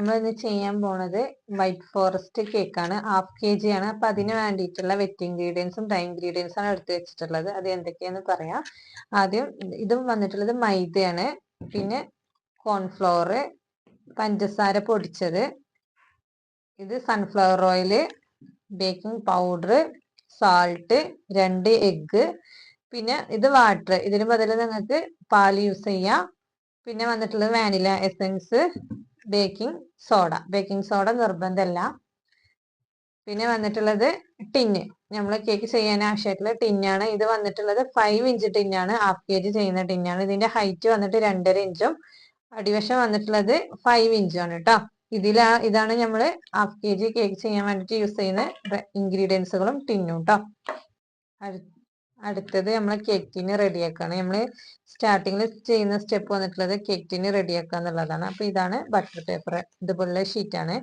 നമ്മൾ ഇന്ന് ചെയ്യാൻ പോണത് വൈറ്റ് ഫോറസ്റ്റ് കേക്കാണ്. 1/2 kg ആണ്. അപ്പൊ അതിന് വേണ്ടിയിട്ടുള്ള വെറ്റ് ഇൻഗ്രീഡിയൻസും ഡ്രൈ ഇൻഗ്രീഡിയൻസും ആണ് എടുത്ത് വെച്ചിട്ടുള്ളത്. അത് എന്തൊക്കെയാന്ന് പറയാം. ആദ്യം ഇതും വന്നിട്ടുള്ളത് മൈദയാണ്, പിന്നെ കോൺഫ്ലവർ, പഞ്ചസാര പൊടിച്ചത്, ഇത് sunflower oil, baking powder, salt, 2 egg, പിന്നെ ഇത് വാട്ടർ. ഇതിന് ബദല് നിങ്ങൾക്ക് പാൽ യൂസ് ചെയ്യാം. പിന്നെ വന്നിട്ടുള്ളത് വാനില എസൻസ്, ബേക്കിംഗ് സോഡ നിർബന്ധമല്ല. പിന്നെ വന്നിട്ടുള്ളത് ടിന്ന്, നമ്മൾ കേക്ക് ചെയ്യാൻ ആവശ്യമായിട്ടുള്ള ടിന്നാണ്. ഇത് വന്നിട്ടുള്ളത് 5 ഇഞ്ച് ടിന്നാണ്. 1/2 kg ചെയ്യുന്ന ടിന്നാണ്. ഇതിന്റെ ഹൈറ്റ് വന്നിട്ട് 2.5 ഇഞ്ചും അടിവശം വന്നിട്ടുള്ളത് 5 ഇഞ്ചും ആണ് കേട്ടോ. ഇതാണ് നമ്മൾ 1/2 kg കേക്ക് ചെയ്യാൻ വേണ്ടിട്ട് യൂസ് ചെയ്യുന്ന ഇൻഗ്രീഡിയൻസുകളും ടിന്നും കേട്ടോ. അടുത്തത് നമ്മൾ കേക്ക് ടിന് റെഡിയാക്കാണ്. നമ്മൾ സ്റ്റാർട്ടിങ്ങിൽ ചെയ്യുന്ന സ്റ്റെപ്പ് വന്നിട്ടുള്ളത് കേക്ക് ടിന് റെഡിയാക്കുക എന്നുള്ളതാണ്. അപ്പൊ ഇതാണ് ബട്ടർ പേപ്പർ, ഇതുപോലുള്ള ഷീറ്റാണ്.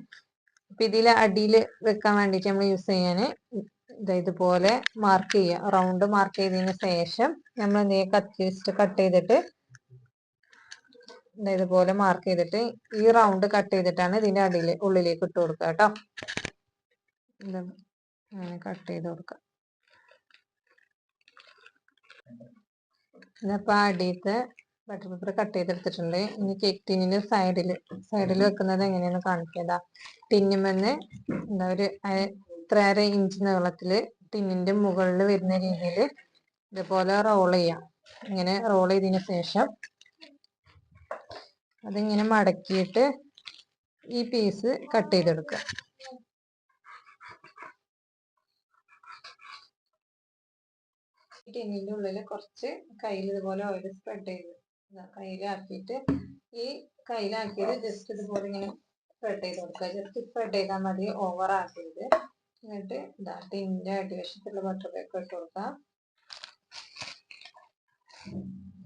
അപ്പൊ ഇതിൽ അടിയിൽ വെക്കാൻ വേണ്ടിട്ട് നമ്മൾ യൂസ് ചെയ്യാന് ഇതുപോലെ മാർക്ക് ചെയ്യുക. റൗണ്ട് മാർക്ക് ചെയ്തതിന് ശേഷം നമ്മൾ കത്തി വെച്ചിട്ട് കട്ട് ചെയ്തിട്ട് ഇതുപോലെ മാർക്ക് ചെയ്തിട്ട് ഈ റൗണ്ട് കട്ട് ചെയ്തിട്ടാണ് ഇതിന്റെ അടിയിൽ ഉള്ളിലേക്ക് ഇട്ട് കൊടുക്കുക കേട്ടോ. അങ്ങനെ കട്ട് ചെയ്ത് കൊടുക്കുക. ഇന്നിപ്പോ അടിയത്തെ ബട്ടർ പേപ്പർ കട്ട് ചെയ്തെടുത്തിട്ടുണ്ട്. ഇനി കേക്ക് ടിന്നിന്റെ സൈഡിൽ വെക്കുന്നത് എങ്ങനെയാന്ന് കാണിക്കതാ. ടിന്നുമെന്ന് ഒരു 3.5 ഇഞ്ച് നീളത്തില് ടിന്നിന്റെ മുകളിൽ വരുന്ന രീതിയിൽ ഇതുപോലെ റോൾ ചെയ്യാം. ഇങ്ങനെ റോൾ ചെയ്തതിന് ശേഷം അതിങ്ങനെ മടക്കിയിട്ട് ഈ പീസ് കട്ട് ചെയ്തെടുക്കുക. ടിന്നിന്റെ ഉള്ളിൽ കുറച്ച് കയ്യിൽ ഇതുപോലെ ഓയിൽ സ്പ്രെഡ് ചെയ്ത് കയ്യിലാക്കിയിട്ട് ഈ കയ്യിലാക്കിയത് ജസ്റ്റ് ഇതുപോലെ ഇങ്ങനെ സ്പ്രെഡ് ചെയ്ത് കൊടുക്കുക. ജസ്റ്റ് സ്പ്രെഡ് ചെയ്താൽ മതി, ഓവർ ആക്കരുത്. എന്നിട്ട് ടിന്നിന്റെ അടിവശത്തുള്ള ബട്ടർ പേപ്പർ ഇട്ട് കൊടുക്കാം.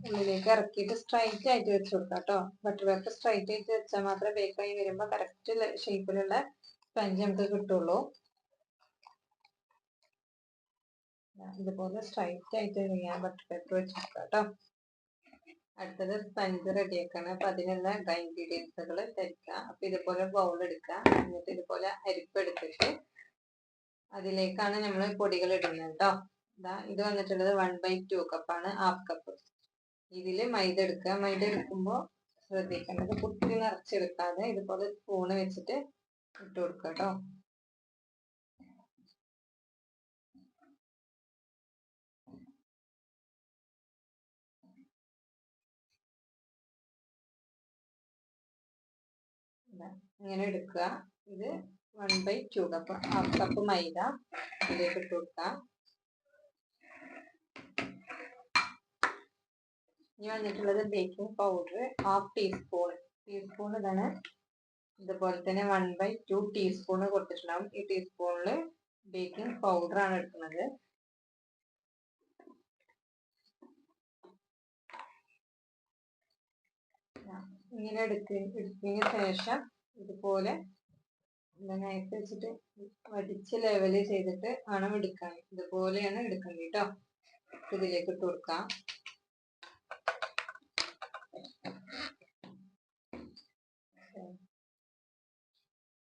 ഉള്ളിലേക്ക് ഇറക്കിയിട്ട് സ്ട്രൈറ്റ് ആയിട്ട് വെച്ച് കൊടുക്കാം കേട്ടോ. ബട്ടർ പേപ്പർ സ്ട്രൈറ്റ് ആയിട്ട് വെച്ചാൽ മാത്രമേ ബേക്കായി വരുമ്പോൾ കറക്റ്റ് ഷേപ്പിലുള്ള സ്പഞ്ച് നമുക്ക് കിട്ടുള്ളൂ. ഇതുപോലെ സ്ട്രൈറ്റ് ആയിട്ട് ചെയ്യാൻ ബട്ടർ പേപ്പർ വെച്ച് കൊടുക്കാം കേട്ടോ. അടുത്തത് സ്പഞ്ച് റെഡിയാക്കാണ്. അപ്പൊ അതിനുള്ള ഡ്രൈ ഇൻഗ്രീഡിയൻസുകൾ ധരിക്കുക. അപ്പൊ ഇതുപോലെ ബൗൾ എടുക്കുക. എന്നിട്ട് ഇതുപോലെ അരിപ്പ് എടുത്തിട്ട് അതിലേക്കാണ് നമ്മൾ പൊടികൾ ഇടുന്നത് കേട്ടോ. ഇത് വന്നിട്ടുള്ളത് 1/2 കപ്പാണ്, 1/2 കപ്പ്. ഇതില് മൈദ എടുക്കുക. മൈദ എടുക്കുമ്പോൾ ശ്രദ്ധിക്കേണ്ടത് കുത്തി നിറച്ചെടുക്കാതെ ഇതുപോലെ സ്പൂണ് വെച്ചിട്ട് ഇട്ട് കൊടുക്കുക കേട്ടോ. ഇങ്ങനെ എടുക്കുക. ഇത് 1/2 കപ്പ്, 1/2 കപ്പ് മൈദ ഇതിലേക്ക് ഇട്ട് കൊടുക്കുക. ഇനി വന്നിട്ടുള്ളത് ബേക്കിംഗ് പൗഡർ 1/2 ടീസ്പൂൺ ഇതാണ്. ഇതുപോലെ തന്നെ 1/2 ടീസ്പൂൺ കൊടുത്തിട്ടുണ്ടാവും. ഈ ടീസ്പൂണില് ബേക്കിംഗ് പൗഡർ ആണ് എടുക്കുന്നത്. ഇങ്ങനെ എടുത്തതിന് ശേഷം ഇതുപോലെ നൈഫ് വെച്ചിട്ട് വടിച്ച് ലെവല് ചെയ്തിട്ട് വേണം എടുക്കാൻ. ഇതുപോലെയാണ് എടുക്കേണ്ടത് കേട്ടോ. ഇതിലേക്ക് ഇട്ട് കൊടുക്കാം.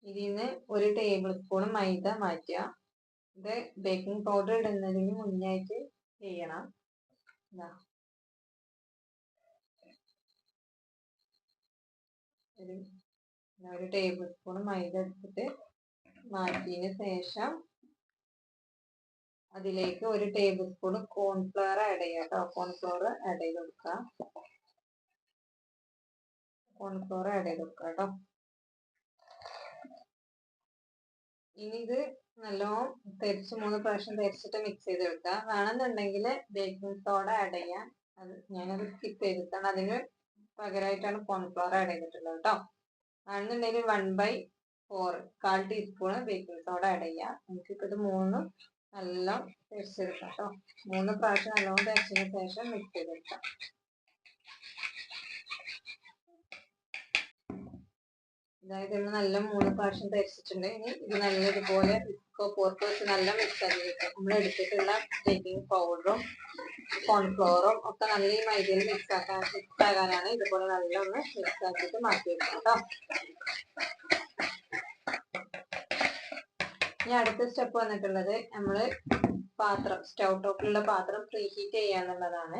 ഇതിന്ന് 1 ടേബിൾ സ്പൂൺ മൈദ മാറ്റുക. ഇത് ബേക്കിംഗ് പൗഡർ ഇടുന്നതിന് മുന്നായിട്ട് ചെയ്യണം. 1 ടേബിൾ സ്പൂൺ മൈദ എടുത്തിട്ട് മാറ്റിയതിന് ശേഷം അതിലേക്ക് 1 ടേബിൾ സ്പൂൺ കോൺഫ്ലവർ ആഡ് ചെയ്യാം കേട്ടോ. കോൺഫ്ലവർ ആഡ് ചെയ്ത് കൊടുക്കുക കേട്ടോ. ഇനി ഇത് നല്ലോണം 3 പ്രാവശ്യം തേച്ചിട്ട് മിക്സ് ചെയ്ത് വെക്കുക. വേണമെന്നുണ്ടെങ്കിൽ ബേക്കിംഗ് സോഡ ആഡ് ചെയ്യാം. ഞാനത് സ്കിപ്പ് ചെയ്തിട്ടാണ്, അതിന് പകരമായിട്ടാണ് കോൺഫ്ലവർ ആഡ് ചെയ്തിട്ടുള്ളത് കേട്ടോ. ആണെന്നുണ്ടെങ്കിൽ 1/4 1/4 ടീസ്പൂൺ ബേക്കിംഗ് സോഡ ആഡ് ചെയ്യാം. നമുക്കിപ്പോൾ ഇത് 3 നല്ല തേച്ചെടുക്കാം കേട്ടോ. 3 പ്രാവശ്യം നല്ലോണം തേച്ചതിന് ശേഷം മിക്സ് ചെയ്തെടുക്കാം. അതായത് നമ്മൾ നല്ല 3 പ്രാവശ്യം തേച്ചിട്ടുണ്ട്. ഇനി ഇത് നല്ലതുപോലെ വിസ്ക് പോർക്ക് നല്ല മിക്സ് ആക്കി വെക്കാം. നമ്മൾ എടുത്തിട്ടുള്ള ബേക്കിംഗ് പൗഡറും കോൺഫ്ലോറും ഒക്കെ നല്ല ഈ മൈദയിൽ മിക്സ് ആകാനാണ്. ഇതുപോലെ നല്ല ഒന്ന് മിക്സ് ആക്കിയിട്ട് മാറ്റി വെക്കാം കേട്ടോ. ഇനി അടുത്ത സ്റ്റെപ്പ് വന്നിട്ടുള്ളത് നമ്മള് പാത്രം, സ്റ്റൗ ടോപ്പിലുള്ള പാത്രം പ്രീ ഹീറ്റ് ചെയ്യാന്നുള്ളതാണ്.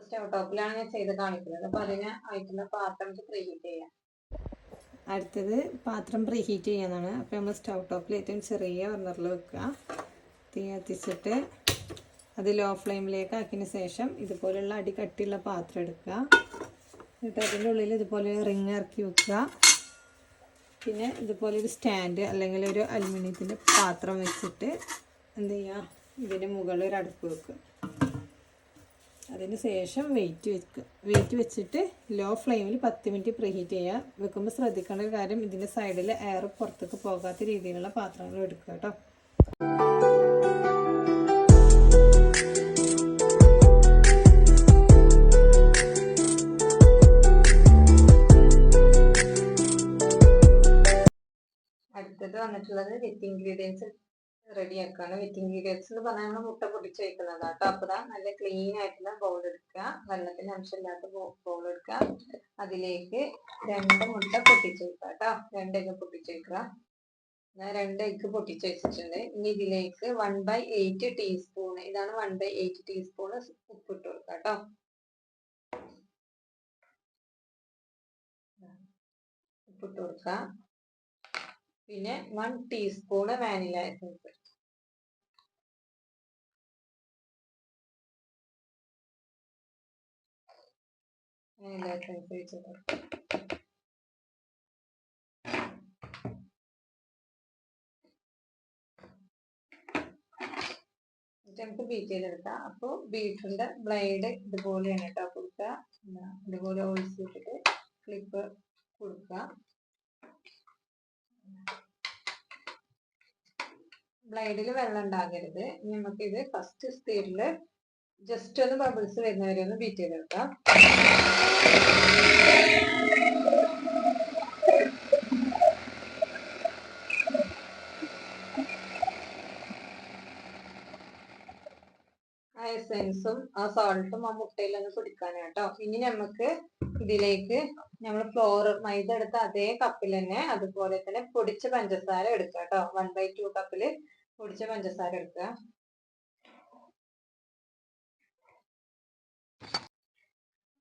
സ്റ്റൗ ടോപ്പിലാണ് ഞാൻ ചെയ്ത് കാണിക്കുന്നത്. അപ്പൊ അതിന് ആയിട്ടുള്ള പാത്രം പ്രീ ഹീറ്റ് ചെയ്യാം. അടുത്തത് പാത്രം പ്രീ ഹീറ്റ് ചെയ്യാനാണ്. അപ്പോൾ നമ്മൾ സ്റ്റൗ ടോപ്പിൽ ഏറ്റവും ചെറിയ ബർണറിൽ വെക്കുക. തീ കത്തിച്ചിട്ട് അത് ലോ ഫ്ലെയിമിലേക്ക് ആക്കിയതിന് ശേഷം ഇതുപോലെയുള്ള അടി കട്ടിയുള്ള പാത്രം എടുക്കുക. എന്നിട്ട് അതിൻ്റെ ഉള്ളിൽ ഇതുപോലെ റിങ് ഇറക്കി വെക്കുക. പിന്നെ ഇതുപോലെ ഒരു സ്റ്റാൻഡ് അല്ലെങ്കിൽ ഒരു അലുമിനിയത്തിൻ്റെ പാത്രം വെച്ചിട്ട് എന്ത് ചെയ്യുക, ഇതിൻ്റെ മുകളിൽ ഒരു അടുപ്പ് വെക്കുക. അതിന് ശേഷം വെയിറ്റ് വെച്ചിട്ട് ലോ ഫ്ലെയിമിൽ 10 മിനിറ്റ് പ്രീഹീറ്റ് ചെയ്യുക. വെക്കുമ്പോൾ ശ്രദ്ധിക്കേണ്ട ഒരു കാര്യം, ഇതിൻ്റെ സൈഡിൽ എയർ പുറത്തേക്ക് പോകാത്ത രീതിയിലുള്ള പാത്രങ്ങൾ എടുക്കുക കേട്ടോ. അടുത്തത് വന്നിട്ടുള്ളത് വിത്ത് ഇൻഗ്രീഡിയൻസ് റെഡിയാക്കുകയാണ്. വിത്ത് ഇൻഗ്രീഡിയൻസ് എന്ന് പറഞ്ഞാൽ നമ്മൾ മുട്ട പൊടിച്ച് വയ്ക്കുന്നതാണ് കേട്ടോ. അപ്പോൾ നല്ല ക്ലീൻ ആയിട്ടുള്ള ബൗൾ എടുക്കുക, വെള്ളത്തിന് അംശമില്ലാത്ത ബൗൾ എടുക്കുക. അതിലേക്ക് 2 മുട്ട പൊട്ടിച്ച് വയ്ക്കുക കേട്ടോ. 2 എഗ്ഗ് പൊട്ടിച്ച് വയ്ക്കുക. ഞാൻ 2 എഗ്ഗ് പൊട്ടിച്ച് വെച്ചിട്ടുണ്ട്. ഇനി ഇതിലേക്ക് 1/8 ടീസ്പൂൺ, ഇതാണ് 1/8 ടീസ്പൂൺ ഉപ്പിട്ട് കൊടുക്കുക കേട്ടോ. ഉപ്പിട്ട് കൊടുക്കുക. പിന്നെ 1 teaspoon vanilla essence. Vanilla essence വെച്ചിട്ട് നമുക്ക് ബീറ്റ് ചെയ്തെടുക്കാം. അപ്പോൾ ബീറ്ററിന്റെ ബ്ലേഡ് ഇതുപോലെയാണ് കേട്ടോ കൊടുക്കുക. ഇതുപോലെ ഒഴിച്ചിട്ട് ക്ലിപ്പ് കൊടുക്കുക. ബ്ലേഡിൽ വെള്ളം ഉണ്ടാകരുത്. നമുക്കിത് ഫസ്റ്റ് സ്പീഡിൽ ജസ്റ്റ് ഒന്ന് ബബിൾസ് വരുന്നവരെ ഒന്ന് ബീറ്റ് ചെയ്തെടുക്കാം. ആ എസൻസും ആ സോൾട്ടും ആ മുട്ടയിലൊന്ന് പിടിക്കാനാട്ടോ. ഇനി നമുക്ക് ഇതിലേക്ക് നമ്മൾ മൈദ എടുത്ത അതേ കപ്പിൽ തന്നെ അതുപോലെ തന്നെ പൊടിച്ച പഞ്ചസാര എടുക്കുക കേട്ടോ. 1/2 കപ്പില് പൊടിച്ച പഞ്ചസാര എടുക്കുക.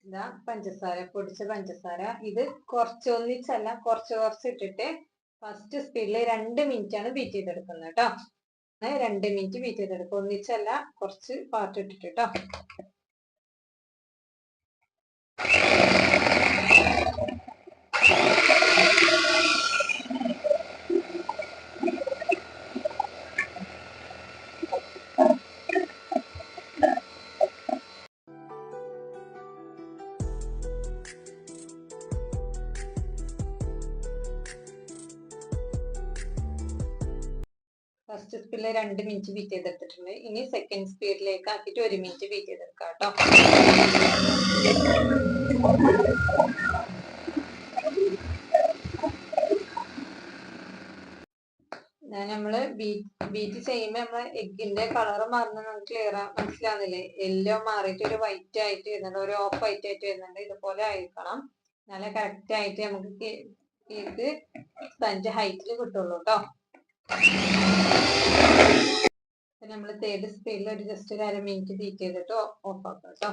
ഇതാ പഞ്ചസാര, പൊടിച്ച പഞ്ചസാര. ഇത് ഒന്നിച്ചല്ല, കുറച്ച് ഇട്ടിട്ട് ഫസ്റ്റ് സ്പീഡിൽ 2 മിനിറ്റ് ആണ് ബീറ്റ് ചെയ്തെടുക്കുന്നത് കേട്ടോ. 2 മിനിറ്റ് ബീറ്റ് ചെയ്തെടുക്കുക. ഒന്നിച്ചല്ല, കുറച്ച് പാർട്ട് ഇട്ടിട്ട് കേട്ടോ. ഫസ്റ്റ് സ്പീഡിൽ 2 മിനിറ്റ് ബീറ്റ് ചെയ്തെടുത്തിട്ടുണ്ട്. ഇനി സെക്കൻഡ് സ്പീഡിലേക്ക് ആക്കിയിട്ട് 1 മിനിറ്റ് ബീറ്റ് ചെയ്തെടുക്കാം കേട്ടോ. നമ്മള് ബീറ്റ് ചെയ്യുമ്പോ നമ്മളെ എഗ്ഗിന്റെ കളർ മാറുന്ന നമുക്ക് മനസ്സിലാവുന്നില്ലേ? യെല്ലോ മാറിയിട്ട് ഒരു വൈറ്റ് ആയിട്ട് വരുന്നുണ്ട്, ഒരു ഓഫ് വൈറ്റ് ആയിട്ട് വരുന്നുണ്ട്. ഇതുപോലെ ആയിരിക്കണം. നല്ല കറക്റ്റ് ആയിട്ട് നമുക്ക് കേക്ക് സ്പഞ്ച് ഹൈറ്റിൽ കിട്ടുള്ളൂ കേട്ടോ. നമ്മൾ തേർഡ് സ്പീഡിൽ ജസ്റ്റ് ഒരു 1/2 മിനിറ്റ് ബീറ്റ് ചെയ്തിട്ട് ഓഫ് ആക്കാം കേട്ടോ.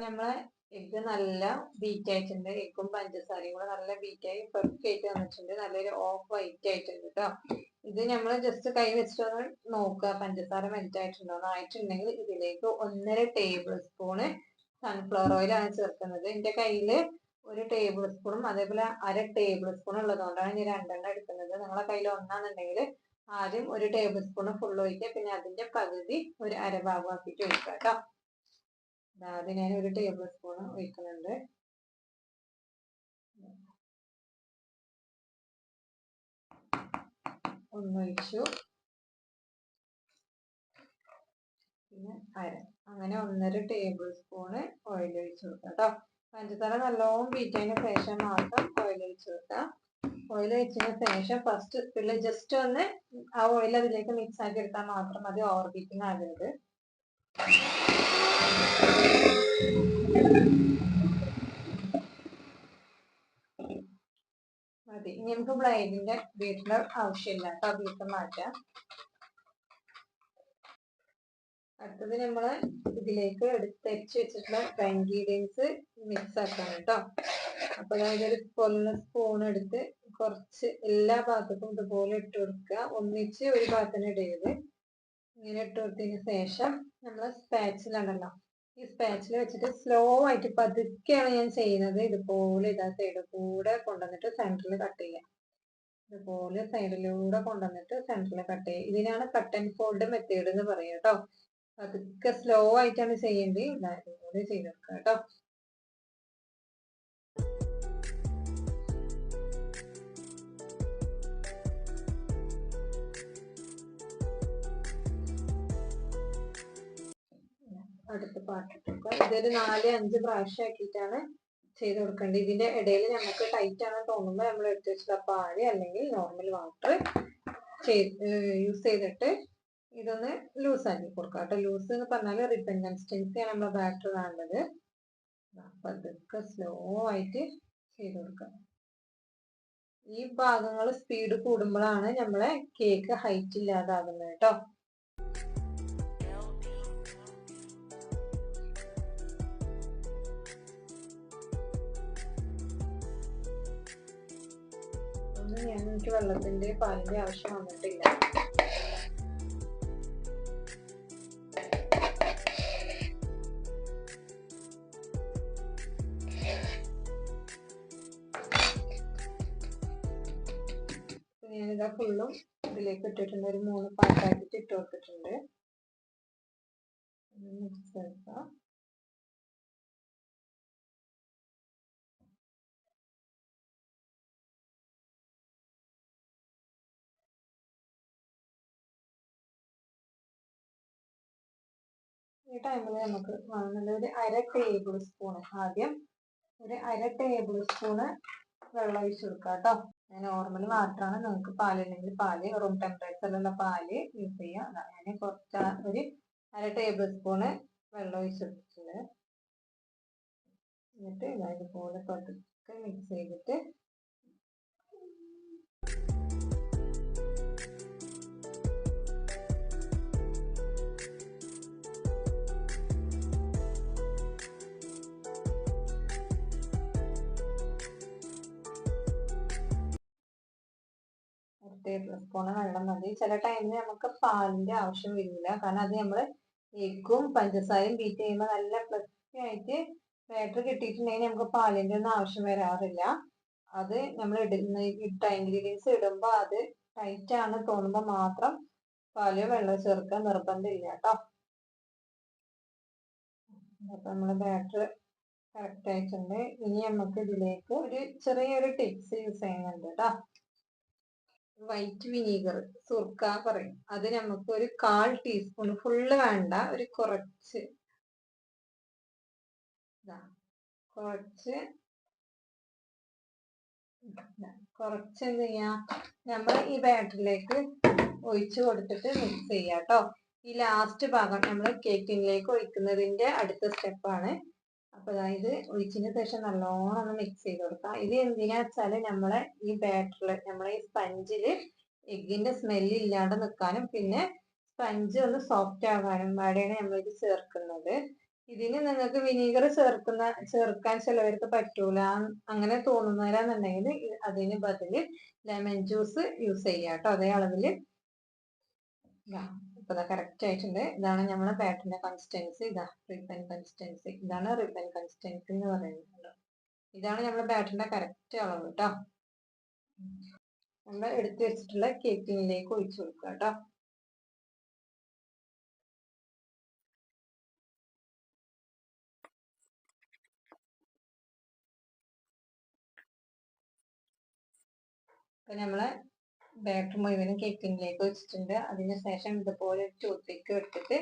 നമ്മളെ എഗ്ഗ് നല്ല ബീറ്റ് ആയിട്ടുണ്ട്. എഗ്ഗും പഞ്ചസാരയും കൂടെ നല്ല ബീറ്റ് ആയി പെർഫെക്റ്റ് ആയിട്ട് വന്നിട്ടുണ്ട്. നല്ലൊരു ഓഫ് വൈറ്റ് ആയിട്ടുണ്ട് കേട്ടോ. ഇത് നമ്മൾ ജസ്റ്റ് കൈ വെച്ചിട്ടൊന്ന് നോക്കുക, പഞ്ചസാര മെൽറ്റ് ആയിട്ടുണ്ടോ. ആയിട്ടുണ്ടെങ്കിൽ ഇതിലേക്ക് 1.5 ടേബിൾ സ്പൂണ് സൺഫ്ലവർ ഓയിലാണ് ചേർക്കുന്നത്. എന്റെ കയ്യില് 1 ടേബിൾ സ്പൂണും അതേപോലെ 1/2 ടേബിൾ സ്പൂൺ ഉള്ളതുകൊണ്ടാണ് ഞാൻ 2 എടുക്കുന്നത്. നിങ്ങളെ കയ്യിൽ ഒന്നാണെന്നുണ്ടെങ്കിൽ ആദ്യം 1 ടേബിൾ സ്പൂൺ ഫുൾ ഒഴിക്കുക, പിന്നെ അതിന്റെ പകുതി ഒരു 1/2 ഭാഗം ആക്കിയിട്ട് ഒഴിക്കുക കേട്ടോ. അത് ഞാൻ 1 ടേബിൾ സ്പൂൺ ഒഴിക്കുന്നുണ്ട്. ഒന്നൊഴിച്ചു, പിന്നെ അങ്ങനെ 1.5 ടേബിൾ സ്പൂണ് ഓയിൽ ഒഴിച്ചു കൊടുക്കുക കേട്ടോ. പഞ്ചസാര നല്ലോണം ബീറ്റ് ചെയ്തതിന് ശേഷം മാത്രം ഓയിൽ ഒഴിച്ചു കൊടുക്കുക. ഓയിൽ ഒഴിച്ചതിന് ശേഷം ഫസ്റ്റ് ജസ്റ്റ് ഒന്ന് ആ ഓയിൽ അതിലേക്ക് മിക്സ് ആക്കി എടുത്താൽ മാത്രം മതി, ഓവർ ബീറ്റിംഗ് ആകരുത്. മതി. ഇനി നമുക്ക് ബ്ലൈഡിന്റെ ബീറ്ററിന്റെ ആവശ്യമില്ല കേട്ടോ, ബീറ്റർ മാറ്റാം. അടുത്തത് നമ്മള് ഇതിലേക്ക് എടുത്തരിച്ച് വെച്ചിട്ടുള്ള ഇൻഗ്രീഡിയൻസ് മിക്സ് ആക്കാം കേട്ടോ. അപ്പൊ അതായത് ഒരു സ്പൂൺ എടുത്ത് കുറച്ച് എല്ലാ ഭാഗത്തും ഇതുപോലെ ഇട്ട് കൊടുക്കുക. ഒന്നിച്ച് ഒരു ഭാഗത്തിന് ഇടരുത്. ഇങ്ങനെ ഇട്ട് കൊടുത്തതിന് ശേഷം നമ്മള് സ്പാച്ചിലാണല്ലോ, ഈ സ്പാച്ചിൽ വെച്ചിട്ട് സ്ലോ ആയിട്ട് പതുക്കെയാണ് ഞാൻ ചെയ്യുന്നത്. ഇതുപോലെ ഇതാ സൈഡ് കൂടെ കൊണ്ടുവന്നിട്ട് സെന്ററിൽ കട്ട് ചെയ്യാം. ഇതുപോലെ സൈഡിലൂടെ കൊണ്ടുവന്നിട്ട് സെന്ററിൽ കട്ട് ചെയ്യുക. ഇതിനാണ് കട്ട് ആൻഡ് ഫോൾഡ് മെത്തേഡ് എന്ന് പറയുക കേട്ടോ. പതുക്കെ സ്ലോ ആയിട്ടാണ് ചെയ്യേണ്ടത്. ഇതുപോലെ ചെയ്തെടുക്കുക കേട്ടോ. അടുത്ത പാട്ടിട്ടൊക്കെ ഇതൊരു 4-5 പ്രാവശ്യം ആക്കിയിട്ടാണ് ചെയ്ത് കൊടുക്കേണ്ടത്. ഇതിന്റെ ഇടയിൽ നമുക്ക് ടൈറ്റ് ആണ് തോന്നുമ്പോൾ നമ്മൾ എടുത്ത് വെച്ചിട്ടുള്ള പാല് അല്ലെങ്കിൽ നോർമൽ വാട്ടർ യൂസ് ചെയ്തിട്ട് ഇതൊന്ന് ലൂസ് ആക്കി കൊടുക്കുക കേട്ടോ. ലൂസ് എന്ന് പറഞ്ഞാൽ റിബൺ കൺസിസ്റ്റൻസിയാണ് നമ്മളെ ബാറ്റർ വേണ്ടത്. അപ്പൊ അതൊക്കെ സ്ലോ ആയിട്ട് ചെയ്ത് കൊടുക്കുക. ഈ ഭാഗങ്ങൾ സ്പീഡ് കൂടുമ്പോഴാണ് നമ്മളെ കേക്ക് ഹൈറ്റ് ഇല്ലാതാകുന്നത് കേട്ടോ. എനിക്ക് വെള്ളത്തിന്റെ പാലിന്റെ ആവശ്യം വന്നിട്ടില്ല. ഞാനിതാ ഫുള്ളും ഇതിലേക്ക് ഇട്ടിട്ടുണ്ട്. ഒരു 3 പാട്ടാക്കിട്ട് ഇട്ട് കൊടുത്തിട്ടുണ്ട്. മിക്സ് ആക്കാം. ഈ ടൈമിൽ നമുക്ക് ഒരു 1/2 ടേബിൾ സ്പൂണ് ആദ്യം ഒരു 1/2 ടേബിൾ സ്പൂണ് വെള്ളം ഒഴിച്ചു കൊടുക്കുക കേട്ടോ. നോർമൽ വാട്ടറാണ്. നിങ്ങൾക്ക് പാലുണ്ടെങ്കിൽ പാല്, റൂം ടെമ്പറേച്ചറിലുള്ള പാല് യൂസ് ചെയ്യാം. ഞാൻ കുറച്ച് ഒരു 1/2 ടേബിൾ സ്പൂണ് വെള്ളം ഒഴിച്ചെടുത്തിട്ടുണ്ട്. എന്നിട്ട് ഇതുപോലെ പതുക്കെ മിക്സ് ചെയ്തിട്ട് ടേബിൾ സ്പൂണ് വെള്ളം മതി. ചില ടൈമിൽ നമുക്ക് പാലിന്റെ ആവശ്യം വരില്ല. കാരണം അത് നമ്മള് എഗ്ഗും പഞ്ചസാരയും ബീറ്റ് ചെയ്യുമ്പോൾ നല്ല ഫ്ലഫി ആയിട്ട് ബാറ്റർ കിട്ടിയിട്ടുണ്ടെങ്കിൽ നമുക്ക് പാലിന്റെ ഒന്നും ആവശ്യം വരാറില്ല. അത് നമ്മൾ ഇട്ട ഇൻഗ്രീഡിയൻസ് ഇടുമ്പോൾ അത് ടൈറ്റ് ആണ് തോന്നുമ്പോൾ മാത്രം പാല് വെള്ളം ചേർക്കാൻ നിർബന്ധമില്ല കേട്ടോ. അപ്പൊ നമ്മള് ബാറ്റർ കറക്റ്റ് ആയിട്ടുണ്ട്. ഇനി നമുക്ക് ഇതിലേക്ക് ഒരു ചെറിയൊരു ടിപ്സ് യൂസ് ചെയ്യുന്നുണ്ട് കേട്ടോ. വൈറ്റ് വിനീഗർ, സുർക്ക പറയും. അത് നമുക്ക് ഒരു 1/4 ടീസ്പൂൺ, ഫുള്ള് വേണ്ട, ഒരു കുറച്ച് എന്ത് ചെയ്യാ, നമ്മൾ ഈ ബാറ്ററിലേക്ക് ഒഴിച്ചു കൊടുത്തിട്ട് മിക്സ് ചെയ്യാം കേട്ടോ. ഈ ലാസ്റ്റ് ഭാഗം നമ്മൾ കേക്കിലേക്ക് ഒഴിക്കുന്നതിന്റെ അടുത്ത സ്റ്റെപ്പാണ്. അപ്പൊ അതായത് ഒഴിച്ചതിന് ശേഷം നല്ലോണം ഒന്ന് മിക്സ് ചെയ്ത് കൊടുക്കാം. ഇത് എന്തിനാ വെച്ചാല് നമ്മളെ ഈ ബാറ്ററില്, നമ്മളെ ഈ സ്പഞ്ചില് എഗ്ഗിന്റെ സ്മെല്ല് ഇല്ലാണ്ട് നിൽക്കാനും പിന്നെ സ്പഞ്ച് ഒന്ന് സോഫ്റ്റ് ആകാനും വേണ്ടിയാണ് നമ്മളിത് ചേർക്കുന്നത്. ഇതിന് നിങ്ങൾക്ക് വിനീഗർ ചേർക്കാൻ ചിലവർക്ക് പറ്റൂല, അങ്ങനെ തോന്നുന്നവരാന്നുണ്ടെങ്കിൽ അതിന് ബദല് ലെമൺ ജ്യൂസ് യൂസ് ചെയ്യാം കേട്ടോ. അതേ അളവില്. ഇപ്പൊ കറക്റ്റ് ആയിട്ടുണ്ട്. ഇതാണ് നമ്മളെ ബാറ്ററിന്റെ കൺസിസ്റ്റൻസി. Ribbon consistency. ഇതാണ് റിബൺ കൺസിസ്റ്റൻസി എന്ന് പറയുന്നത്. ഇതാണ് നമ്മളെ ബാറ്ററിന്റെ കറക്റ്റ് അളവ് കേട്ടോ. നമ്മൾ എടുത്തു വെച്ചിട്ടുള്ള കേക്കിലേക്ക് ഒഴിച്ചു കൊടുക്കുക കേട്ടോ. അപ്പൊ നമ്മളെ ബാറ്റർ മുഴുവനും കേക്കിങ്ങിലേക്ക് വെച്ചിട്ടുണ്ട്. അതിന് ശേഷം ഇതുപോലെ ടൂത്ത് പിക്ക് എടുത്തിട്ട്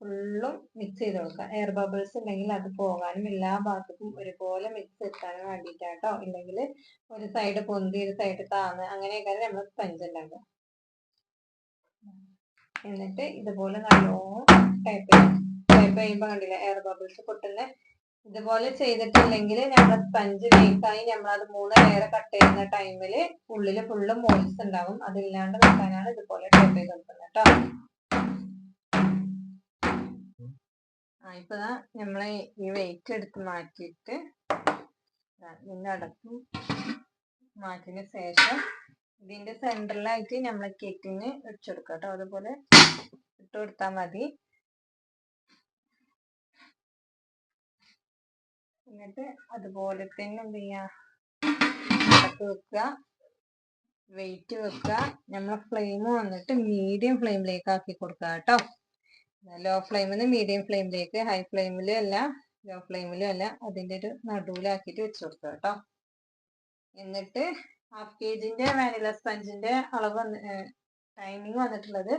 ഫുള്ളും മിക്സ് ചെയ്ത് കൊടുക്കുക. എയർ ബബിൾസ് ഉണ്ടെങ്കിൽ അത് പോകാനും എല്ലാ ഭാഗത്തും ഒരുപോലെ മിക്സ് എത്താനും വേണ്ടിയിട്ടാട്ടോ. ഇല്ലെങ്കിൽ ഒരു സൈഡ് പൊന്തി ഒരു സൈഡ് താന്ന് അങ്ങനെയൊക്കെ നമ്മൾ സ്പഞ്ച് ഉണ്ടാക്കുക. എന്നിട്ട് ഇതുപോലെ നല്ലോണം ടൈപ്പ് ചെയ്യുമ്പോൾ കണ്ടില്ല എയർ ബബിൾസ് പൊട്ടുന്ന. ഇതുപോലെ ചെയ്തിട്ടില്ലെങ്കിൽ നമ്മുടെ സ്പഞ്ച് ബേക്കായി നമ്മളത് 3 ലെയർ കട്ട് ചെയ്യുന്ന ടൈമിൽ ഉള്ളിൽ ഫുള്ള് മോൾസ് ഉണ്ടാവും. അതില്ലാണ്ട് നിൽക്കാനാണ് ഇതുപോലെ ടൈപ്പ് ചെയ്ത് കൊടുക്കുന്നത് കേട്ടോ. ഇപ്പൊ നമ്മളെ ഈ വെയിറ്റ് എടുത്ത് മാറ്റിയിട്ട് ഇതിന്റെ അടപ്പും മാറ്റിന് ശേഷം ഇതിന്റെ സെന്ററിലായിട്ട് നമ്മളെ കേക്കിന് വെച്ചെടുക്കാം കേട്ടോ. അതുപോലെ ഇട്ട് കൊടുത്താൽ മതി. എന്നിട്ട് അതുപോലെ തന്നെ എന്ത് ചെയ്യാ, അടപ്പ് വെക്കുക, വെയിറ്റ് വെക്കുക. നമ്മളെ ഫ്ലെയിം വന്നിട്ട് മീഡിയം ഫ്ലെയിമിലേക്ക് ആക്കി കൊടുക്കുക കേട്ടോ. ലോ ഫ്ലെയിമിൽ നിന്ന് മീഡിയം ഫ്ലെയിമിലേക്ക്, ഹൈ ഫ്ലെയിമിലും അല്ല ലോ ഫ്ലെയിമിലും അല്ല, അതിൻ്റെ ഒരു നടുവിലാക്കിയിട്ട് വെച്ച് കൊടുക്കുക കേട്ടോ. എന്നിട്ട് 1/2 kg വാനില സ്പഞ്ചിന്റെ അളവ് ടൈമിങ് വന്നിട്ടുള്ളത്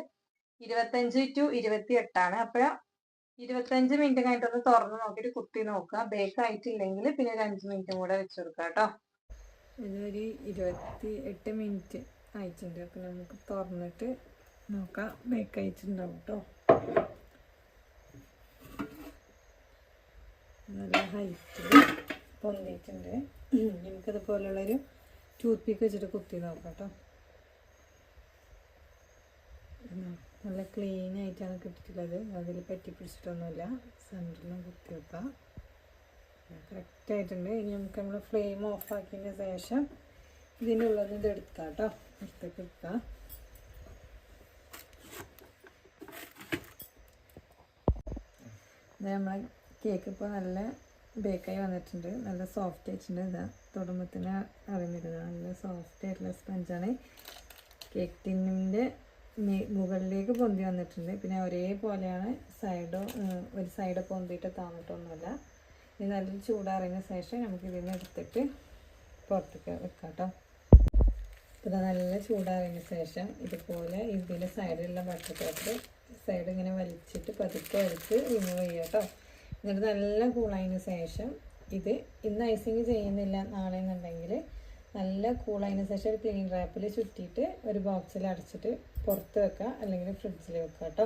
25 to 28 അപ്പോൾ 25 മിനിറ്റ് കഴിഞ്ഞിട്ടൊന്ന് തുറന്ന് നോക്കിയിട്ട് കുത്തി നോക്കുക. ബേക്ക് ആയിട്ടില്ലെങ്കിൽ പിന്നെ ഒരു 5 മിനിറ്റും കൂടെ വെച്ച് കൊടുക്കുക കേട്ടോ. ഇതൊരു 28 മിനിറ്റ് ആയിട്ടുണ്ട്. അപ്പം നമുക്ക് തുറന്നിട്ട് നോക്കാം. ബേക്ക് ആയിട്ടുണ്ടാവും കേട്ടോ. നല്ല ഹൈറ്റിൽ പൊന്തിയിട്ടുണ്ട്. നമുക്കിതുപോലുള്ളൊരു ടൂത്ത് പിക്ക് വെച്ചിട്ട് കുത്തി നോക്കാം കേട്ടോ. നല്ല ക്ലീൻ ആയിട്ടാണ് കിട്ടിയിട്ടുള്ളത്. അതിൽ പറ്റി പിടിച്ചിട്ടൊന്നുമില്ല. സെൻറ്ററിലും കുത്തി വെക്കാം. കറക്റ്റായിട്ടുണ്ട്. ഇനി നമുക്ക് നമ്മൾ ഫ്ലെയിം ഓഫാക്കിയതിന് ശേഷം ഇതിനുള്ളത് ഇത് എടുക്കാം കേട്ടോ. പുറത്തേക്ക് എടുക്കാം. നമ്മളെ കേക്ക് ഇപ്പോൾ നല്ല ബേക്കായി വന്നിട്ടുണ്ട്. നല്ല സോഫ്റ്റ് ആയിട്ടുണ്ട്. ഇതാ തൊടുമ്പോൾ തന്നെ അറിയുന്നത് നല്ല സോഫ്റ്റ് ആയിട്ടുള്ള സ്പഞ്ചാണ്. കേക്ക് ടിന്നിൻ്റെ മുകളിലേക്ക് പൊന്തി വന്നിട്ടുണ്ട്. പിന്നെ ഒരേപോലെയാണ് ഒരു സൈഡ് പൊന്തിയിട്ട് താന്നിട്ടൊന്നുമില്ല. ഇത് നല്ല ചൂടാറിയതിന് ശേഷം നമുക്ക് ഇതിന് എടുത്തിട്ട് പുറത്തേക്ക് വെക്കാം കേട്ടോ. ഇത് നല്ല ചൂടാറിയതിന് ശേഷം ഇതുപോലെ ഇതിൻ്റെ സൈഡിലുള്ള ബട്ടർ പേപ്പർ സൈഡ് ഇങ്ങനെ വലിച്ചിട്ട് പതുക്കെ വലിച്ച് റിമൂവ് ചെയ്യുക കേട്ടോ. എന്നിട്ട് നല്ല കൂളായതിന് ശേഷം ഇന്ന് ഐസിങ് ചെയ്യുന്നില്ല നാളെ എന്നുണ്ടെങ്കിൽ നല്ല കൂളായതിന് ശേഷം ഒരു ക്ലീൻ റാപ്പിൽ ചുറ്റിയിട്ട് ഒരു ബോക്സിൽ അടച്ചിട്ട് പുറത്ത് വെക്കുക, അല്ലെങ്കിൽ ഫ്രിഡ്ജിൽ വെക്കുക കേട്ടോ.